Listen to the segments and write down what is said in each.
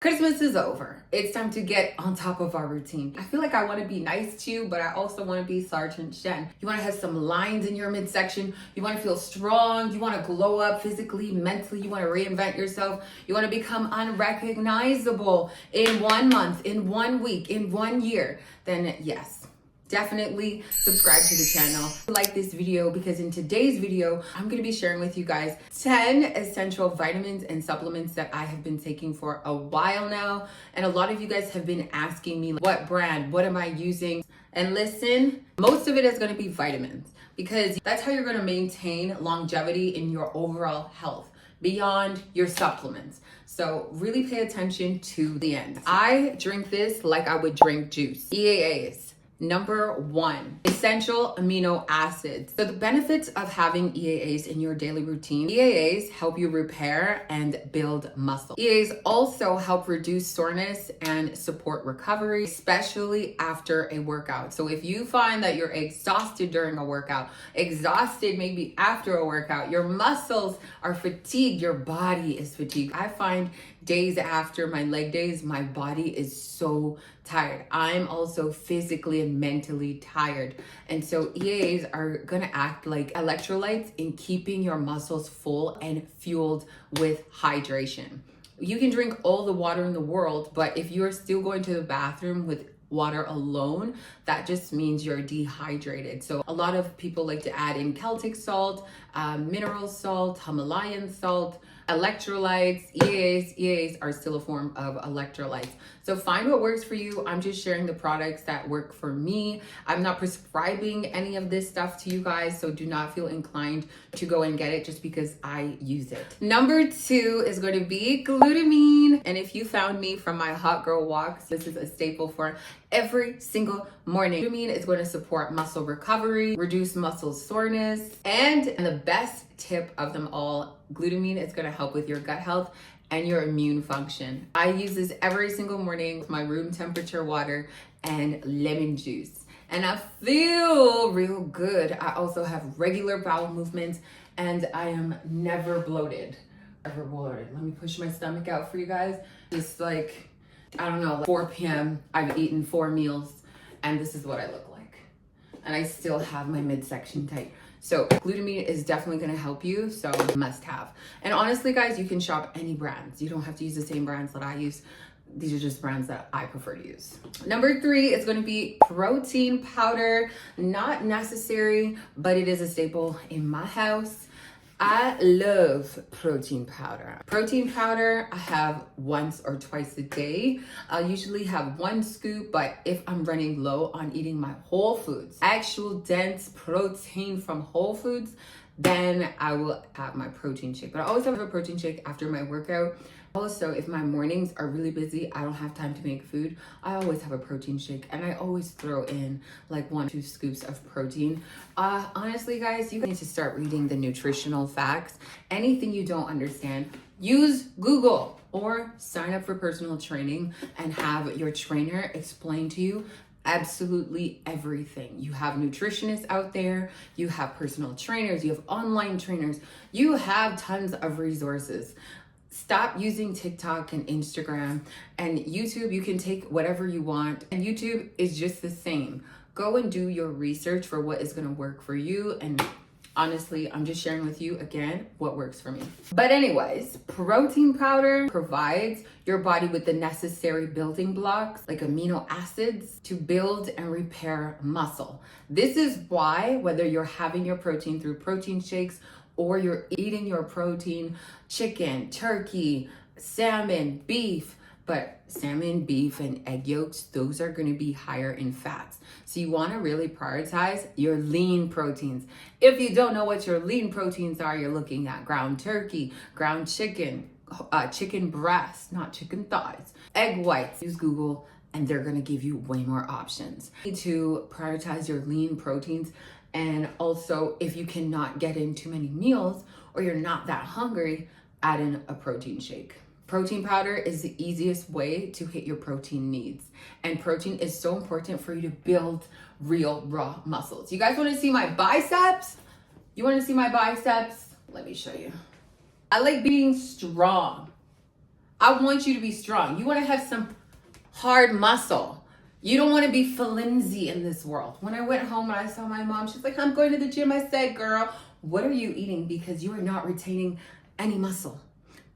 Christmas is over. It's time to get on top of our routine. I feel like I want to be nice to you, but I also want to be Sergeant Shen. You want to have some lines in your midsection. You want to feel strong. You want to glow up physically, mentally. You want to reinvent yourself. You want to become unrecognizable in 1 month, in 1 week, in 1 year. Then yes. Definitely subscribe to the channel. Like this video because in today's video, I'm going to be sharing with you guys 10 essential vitamins and supplements that I have been taking for a while now. And a lot of you guys have been asking me what brand, what am I using? And listen, most of it is going to be vitamins because that's how you're going to maintain longevity in your overall health beyond your supplements. So really pay attention to the end. I drink this like I would drink juice. EAAs. Number 1, essential amino acids. So the benefits of having EAAs in your daily routine. EAAs help you repair and build muscle. EAAs also help reduce soreness and support recovery, especially after a workout. So if you find that you're exhausted during a workout, exhausted maybe after a workout, your muscles are fatigued, your body is fatigued. I find days after my leg days, my body is so tired. I'm also physically and mentally tired. And so EAAs are gonna act like electrolytes in keeping your muscles full and fueled with hydration. You can drink all the water in the world, but if you're still going to the bathroom with water alone, that just means you're dehydrated. So a lot of people like to add in Celtic salt, mineral salt, Himalayan salt, electrolytes. EAAs are still a form of electrolytes. So find what works for you. I'm just sharing the products that work for me. I'm not prescribing any of this stuff to you guys, so do not feel inclined to go and get it just because I use it. Number 2 is going to be glutamine. And if you found me from my hot girl walks, this is a staple for every single morning. Glutamine is going to support muscle recovery, reduce muscle soreness, and the best tip of them all, glutamine is going to help with your gut health and your immune function. I use this every single morning with my room temperature water and lemon juice. And I feel real good. I also have regular bowel movements and I am never bloated. Ever bloated. Let me push my stomach out for you guys. Just like, I don't know, like 4 p.m. I've eaten 4 meals and this is what I look like. And I still have my midsection tight. So glutamine is definitely going to help you, so must have. And honestly, guys, you can shop any brands. You don't have to use the same brands that I use. These are just brands that I prefer to use. Number 3 is going to be protein powder. Not necessary, but it is a staple in my house. I love protein powder. Protein powder I have once or twice a day. I'll usually have 1 scoop, but if I'm running low on eating my whole foods, actual dense protein from whole foods, then I will have my protein shake. But I always have a protein shake after my workout. Also, if my mornings are really busy, I don't have time to make food, I always have a protein shake and I always throw in like 1 or 2 scoops of protein. Honestly, guys, you need to start reading the nutritional facts. Anything you don't understand, use Google or sign up for personal training and have your trainer explain to you absolutely everything. You have nutritionists out there, you have personal trainers, you have online trainers, you have tons of resources. Stop using TikTok and Instagram and YouTube. You can take whatever you want and YouTube is just the same. Go and do your research for what is going to work for you. And honestly, I'm just sharing with you again what works for me. But anyways, protein powder provides your body with the necessary building blocks like amino acids to build and repair muscle. This is why whether you're having your protein through protein shakes or you're eating your protein, chicken, turkey, salmon, beef, but salmon, beef, and egg yolks, those are gonna be higher in fats. So you wanna really prioritize your lean proteins. If you don't know what your lean proteins are, you're looking at ground turkey, ground chicken, chicken breast, not chicken thighs, egg whites. Use Google and they're gonna give you way more options. You need to prioritize your lean proteins. And also, if you cannot get in too many meals or you're not that hungry, add in a protein shake. Protein powder is the easiest way to hit your protein needs. And protein is so important for you to build real raw muscles. You guys want to see my biceps? You want to see my biceps? Let me show you. I like being strong. I want you to be strong. You want to have some hard muscle. You don't want to be flimsy in this world. When I went home and I saw my mom, she's like, I'm going to the gym. I said, girl, what are you eating? Because you are not retaining any muscle.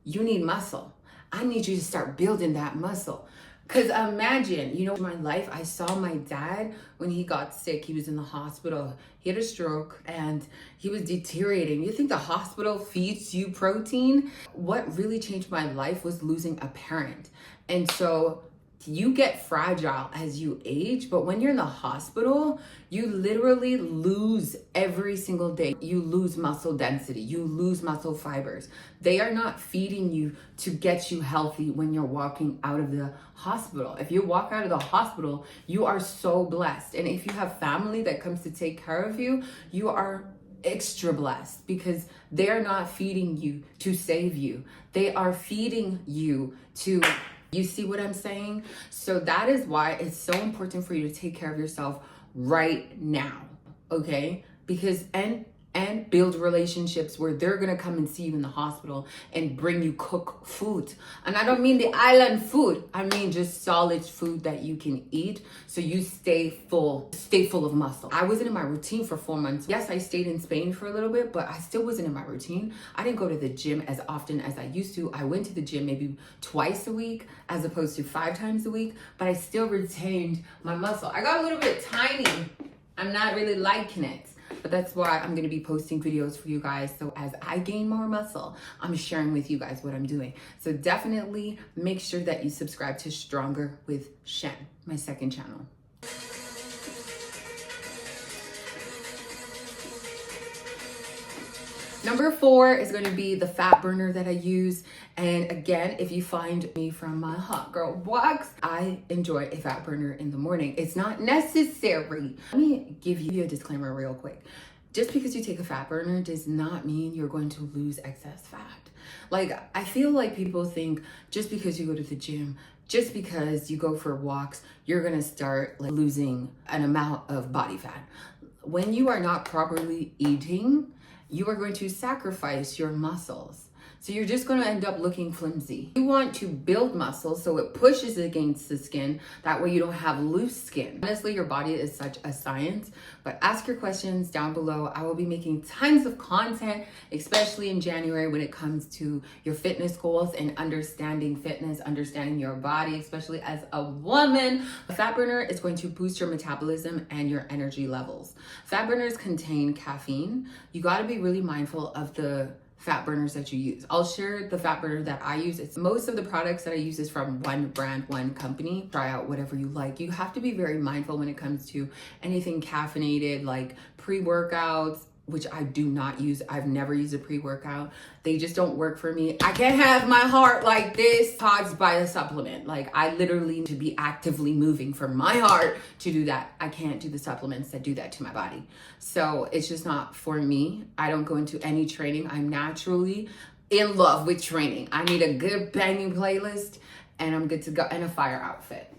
You need muscle. I need you to start building that muscle. Because imagine, you know, in my life, I saw my dad when he got sick. He was in the hospital. He had a stroke and he was deteriorating. You think the hospital feeds you protein? What really changed my life was losing a parent. And so you get fragile as you age, but when you're in the hospital, you literally lose every single day. You lose muscle density, you lose muscle fibers. They are not feeding you to get you healthy when you're walking out of the hospital. If you walk out of the hospital, you are so blessed. And if you have family that comes to take care of you, you are extra blessed because they are not feeding you to save you. They are feeding you to... You see what I'm saying? So that is why it's so important for you to take care of yourself right now, okay? Because and build relationships where they're gonna come and see you in the hospital and bring you cook food. And I don't mean the island food. I mean just solid food that you can eat so you stay full of muscle. I wasn't in my routine for 4 months. Yes, I stayed in Spain for a little bit, but I still wasn't in my routine. I didn't go to the gym as often as I used to. I went to the gym maybe twice a week as opposed to 5 times a week, but I still retained my muscle. I got a little bit tiny. I'm not really liking it. But that's why I'm going to be posting videos for you guys. So as I gain more muscle, I'm sharing with you guys what I'm doing. So definitely make sure that you subscribe to Stronger with Shen, my second channel. Number 4 is going to be the fat burner that I use. And again, if you find me from my hot girl walks, I enjoy a fat burner in the morning. It's not necessary. Let me give you a disclaimer real quick. Just because you take a fat burner does not mean you're going to lose excess fat. Like, I feel like people think just because you go to the gym, just because you go for walks, you're going to start like losing an amount of body fat. When you are not properly eating, you are going to sacrifice your muscles. So you're just going to end up looking flimsy. You want to build muscle so it pushes against the skin. That way you don't have loose skin. Honestly, your body is such a science, but ask your questions down below. I will be making tons of content, especially in January when it comes to your fitness goals and understanding fitness, understanding your body, especially as a woman. A fat burner is going to boost your metabolism and your energy levels. Fat burners contain caffeine. You got to be really mindful of the fat burners that you use. I'll share the fat burner that I use. It's most of the products that I use is from one brand, one company. Try out whatever you like. You have to be very mindful when it comes to anything caffeinated, like pre-workouts, which I do not use. I've never used a pre-workout. They just don't work for me. I can't have my heart like this caused by a supplement. Like, I literally need to be actively moving for my heart to do that. I can't do the supplements that do that to my body. So it's just not for me. I don't go into any training. I'm naturally in love with training. I need a good banging playlist and I'm good to go, and a fire outfit.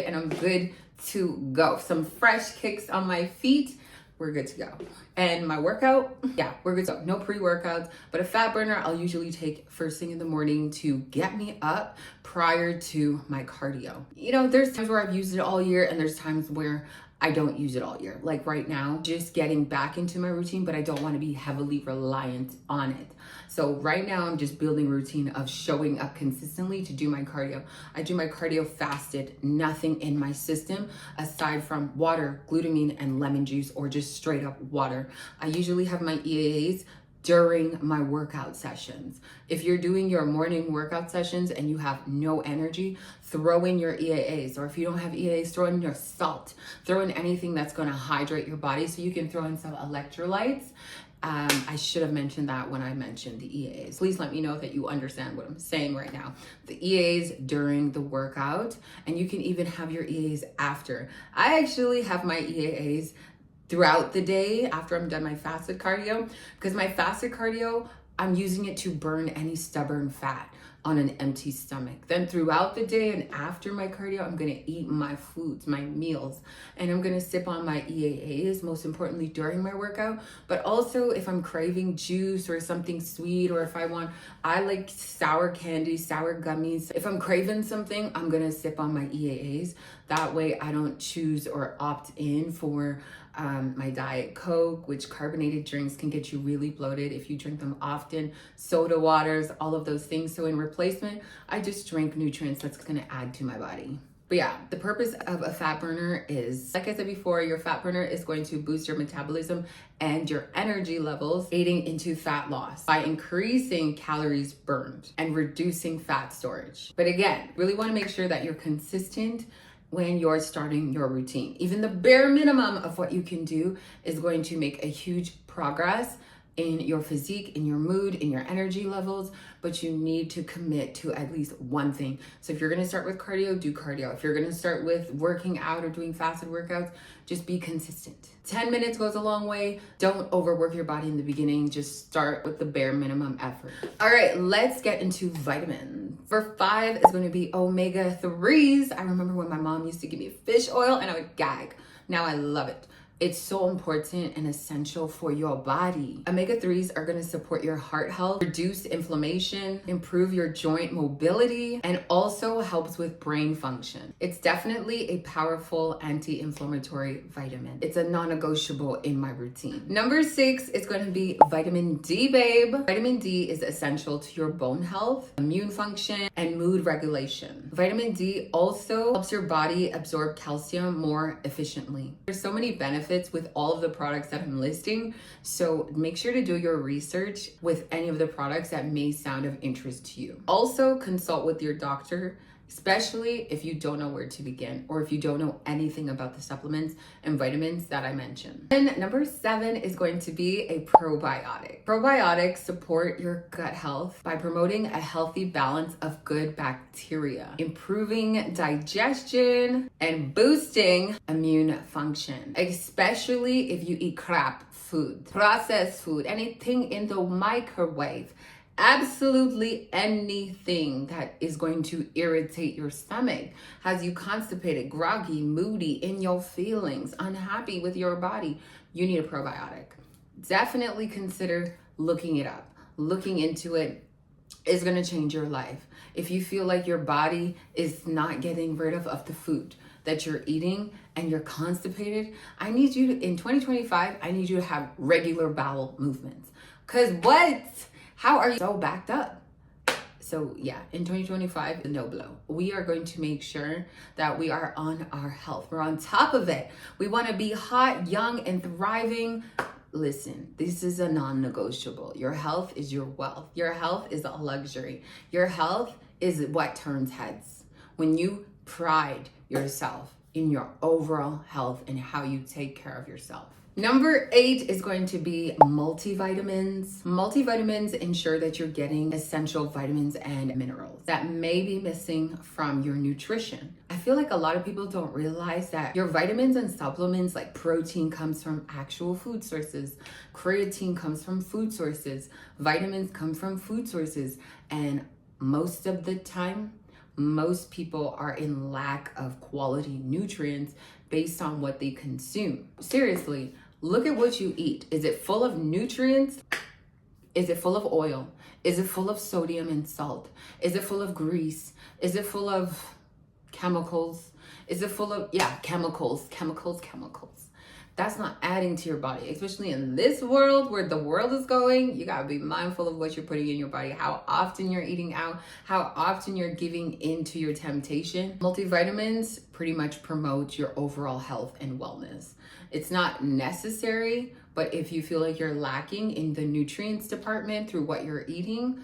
And I'm good to go. Some fresh kicks on my feet. We're good to go. And my workout, yeah, we're good to go. No pre-workouts, but a fat burner I'll usually take first thing in the morning to get me up prior to my cardio. You know, there's times where I've used it all year and there's times where I don't use it all year. Like right now, just getting back into my routine, but I don't want to be heavily reliant on it. So right now I'm just building a routine of showing up consistently to do my cardio. I do my cardio fasted, nothing in my system aside from water, glutamine, and lemon juice, or just straight up water. I usually have my EAAs during my workout sessions. If you're doing your morning workout sessions and you have no energy, throw in your EAAs. Or if you don't have EAAs, throw in your salt. Throw in anything that's gonna hydrate your body, so you can throw in some electrolytes. I should have mentioned that when I mentioned the EAAs. Please let me know that you understand what I'm saying right now. The EAAs during the workout, and you can even have your EAAs after. I actually have my EAAs throughout the day after I'm done my fasted cardio, because my fasted cardio, I'm using it to burn any stubborn fat. on an empty stomach. Then throughout the day and after my cardio, I'm gonna eat my foods, my meals, and I'm gonna sip on my EAAs, most importantly during my workout. But also if I'm craving juice or something sweet, or if I like sour candy, sour gummies. If I'm craving something, I'm gonna sip on my EAAs. That way I don't choose or opt in for my Diet Coke, which carbonated drinks can get you really bloated if you drink them often, soda waters, all of those things. So in replacement, I just drink nutrients that's gonna add to my body. But yeah, the purpose of a fat burner is, like I said before, your fat burner is going to boost your metabolism and your energy levels, aiding into fat loss by increasing calories burned and reducing fat storage. But again, really want to make sure that you're consistent when you're starting your routine. Even the bare minimum of what you can do is going to make a huge progress in your physique, in your mood, in your energy levels, but you need to commit to at least one thing. So if you're gonna start with cardio, do cardio. If you're gonna start with working out or doing fasted workouts, just be consistent. 10 minutes goes a long way. Don't overwork your body in the beginning. Just start with the bare minimum effort. All right, let's get into vitamins. For 5 is gonna be omega-3s. I remember when my mom used to give me fish oil and I would gag. Now I love it. It's so important and essential for your body. Omega-3s are gonna support your heart health, reduce inflammation, improve your joint mobility, and also helps with brain function. It's definitely a powerful anti-inflammatory vitamin. It's a non-negotiable in my routine. Number 6 is gonna be vitamin D, babe. Vitamin D is essential to your bone health, immune function, and mood regulation. Vitamin D also helps your body absorb calcium more efficiently. There's so many benefits with all of the products that I'm listing, so make sure to do your research with any of the products that may sound of interest to you. Also, consult with your doctor, especially if you don't know where to begin or if you don't know anything about the supplements and vitamins that I mentioned. And number 7 is going to be a probiotic. Probiotics support your gut health by promoting a healthy balance of good bacteria, improving digestion, and boosting immune function, especially if you eat crap food, processed food, anything in the microwave. Absolutely anything that is going to irritate your stomach, has you constipated, groggy, moody, in your feelings, unhappy with your body, you need a probiotic. Definitely consider looking it up. Looking into it is going to change your life. If you feel like your body is not getting rid of the food that you're eating and you're constipated, I need you to, in 2025, I need you to have regular bowel movements. Because what? How are you so backed up? So yeah, in 2025, no blow. We are going to make sure that we are on our health. We're on top of it. We want to be hot, young, and thriving. Listen, this is a non-negotiable. Your health is your wealth. Your health is a luxury. Your health is what turns heads. When you pride yourself in your overall health and how you take care of yourself. Number 8 is going to be multivitamins. Multivitamins ensure that you're getting essential vitamins and minerals that may be missing from your nutrition. I feel like a lot of people don't realize that your vitamins and supplements, like protein, comes from actual food sources. Creatine comes from food sources. Vitamins come from food sources. And most of the time, most people are in lack of quality nutrients based on what they consume. Seriously, look at what you eat. Is it full of nutrients? Is it full of oil? Is it full of sodium and salt? Is it full of grease? Is it full of chemicals? Is it full of, chemicals. That's not adding to your body, especially in this world where the world is going. You gotta be mindful of what you're putting in your body, how often you're eating out, how often you're giving into your temptation. Multivitamins pretty much promote your overall health and wellness. It's not necessary, but if you feel like you're lacking in the nutrients department through what you're eating,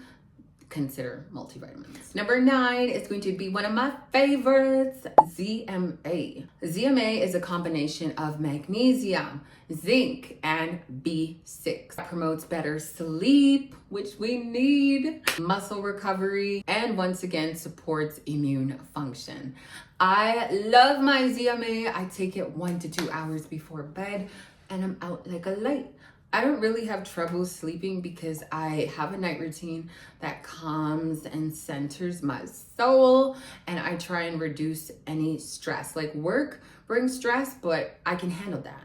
consider multivitamins. Number 9 is going to be one of my favorites, ZMA. ZMA is a combination of magnesium, zinc, and B6. It promotes better sleep, which we need, muscle recovery, and once again supports immune function. I love my ZMA. I take it 1 to 2 hours before bed and I'm out like a light. I don't really have trouble sleeping because I have a night routine that calms and centers my soul, and I try and reduce any stress. Like work brings stress, but I can handle that.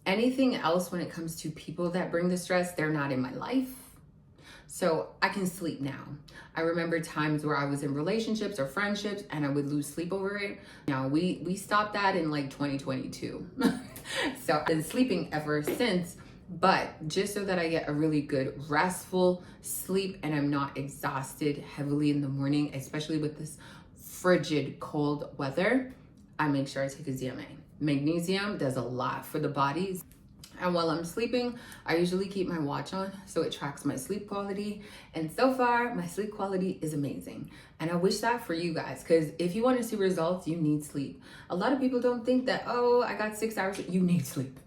Anything else when it comes to people that bring the stress, they're not in my life. So I can sleep now. I remember times where I was in relationships or friendships and I would lose sleep over it. Now we stopped that in like 2022. So I've been sleeping ever since, but just so that I get a really good restful sleep and I'm not exhausted heavily in the morning, especially with this frigid cold weather, I make sure I take a ZMA. Magnesium does a lot for the body. And while I'm sleeping, I usually keep my watch on so it tracks my sleep quality. And so far, my sleep quality is amazing. And I wish that for you guys, because if you want to see results, you need sleep. A lot of people don't think that, oh, I got 6 hours. You need sleep.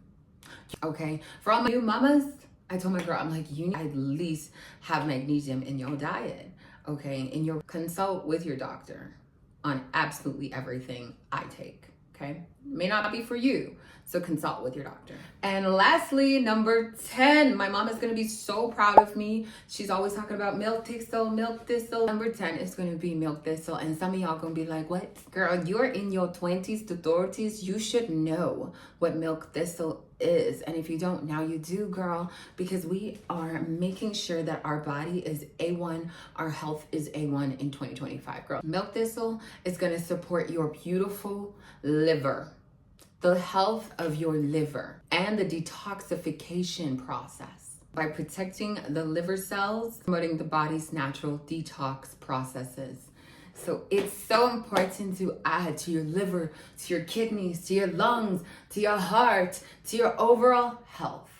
Okay, for all my new mamas, I told my girl, I'm like, you need at least have magnesium in your diet. Okay, and you consult with your doctor on absolutely everything I take. Okay, may not be for you, so consult with your doctor. And lastly, number 10, my mom is going to be so proud of me. She's always talking about milk thistle, milk thistle. Number 10 is going to be milk thistle, and some of y'all going to be like, what? Girl, you're in your 20s to 30s. You should know what milk thistle is. And if you don't, now you do, girl, because we are making sure that our body is A1, our health is A1 in 2025, girl. Milk thistle is going to support your beautiful liver, the health of your liver, and the detoxification process by protecting the liver cells, promoting the body's natural detox processes. So it's so important to add to your liver, to your kidneys, to your lungs, to your heart, to your overall health.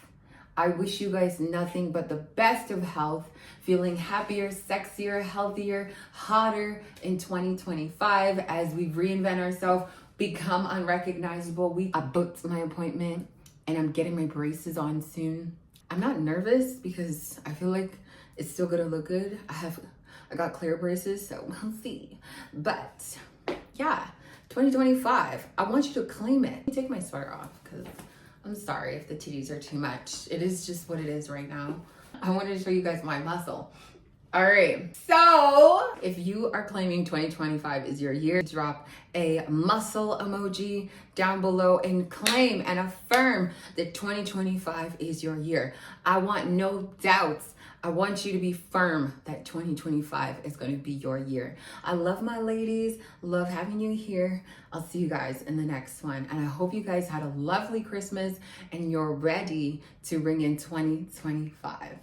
I wish you guys nothing but the best of health, feeling happier, sexier, healthier, hotter in 2025 as we reinvent ourselves, become unrecognizable. I booked my appointment and I'm getting my braces on soon. I'm not nervous because I feel like it's still gonna look good. I got clear braces, so we'll see. But yeah, 2025, I want you to claim it. Let me take my sweater off because I'm sorry if the titties are too much. It is just what it is right now. I wanted to show you guys my muscle. All right, so if you are claiming 2025 is your year, drop a muscle emoji down below and claim and affirm that 2025 is your year. I want no doubts. I want you to be firm that 2025 is going to be your year. I love my ladies, love having you here. I'll see you guys in the next one. And I hope you guys had a lovely Christmas and you're ready to ring in 2025.